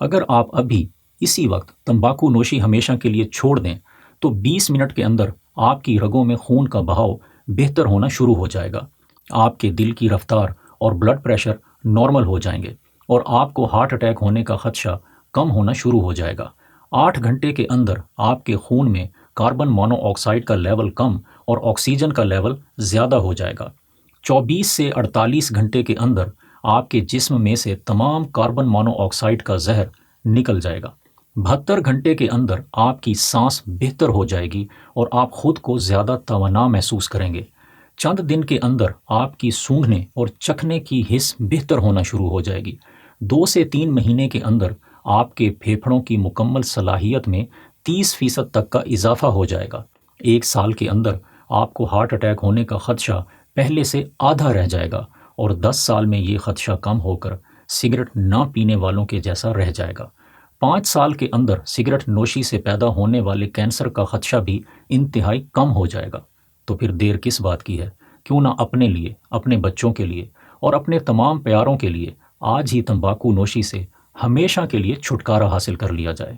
اگر آپ ابھی اسی وقت تمباکو نوشی ہمیشہ کے لیے چھوڑ دیں تو 20 منٹ کے اندر آپ کی رگوں میں خون کا بہاؤ بہتر ہونا شروع ہو جائے گا، آپ کے دل کی رفتار اور بلڈ پریشر نارمل ہو جائیں گے، اور آپ کو ہارٹ اٹیک ہونے کا خدشہ کم ہونا شروع ہو جائے گا۔ 8 گھنٹے کے اندر آپ کے خون میں کاربن مونو آکسائڈ کا لیول کم اور آکسیجن کا لیول زیادہ ہو جائے گا۔ 24 سے 48 گھنٹے کے اندر آپ کے جسم میں سے تمام کاربن مونو آکسائڈ کا زہر نکل جائے گا۔ 72 گھنٹے کے اندر آپ کی سانس بہتر ہو جائے گی اور آپ خود کو زیادہ توانا محسوس کریں گے۔ چند دن کے اندر آپ کی سونگھنے اور چکھنے کی حس بہتر ہونا شروع ہو جائے گی۔ 2 سے 3 مہینے کے اندر آپ کے پھیپھڑوں کی مکمل صلاحیت میں 30% تک کا اضافہ ہو جائے گا۔ 1 سال کے اندر آپ کو ہارٹ اٹیک ہونے کا خدشہ پہلے سے آدھا رہ جائے گا، اور 10 سال میں یہ خدشہ کم ہو کر سگریٹ نہ پینے والوں کے جیسا رہ جائے گا۔ 5 سال کے اندر سگریٹ نوشی سے پیدا ہونے والے کینسر کا خدشہ بھی انتہائی کم ہو جائے گا۔ تو پھر دیر کس بات کی ہے؟ کیوں نہ اپنے لیے، اپنے بچوں کے لیے اور اپنے تمام پیاروں کے لیے آج ہی تمباکو نوشی سے ہمیشہ کے لیے چھٹکارا حاصل کر لیا جائے۔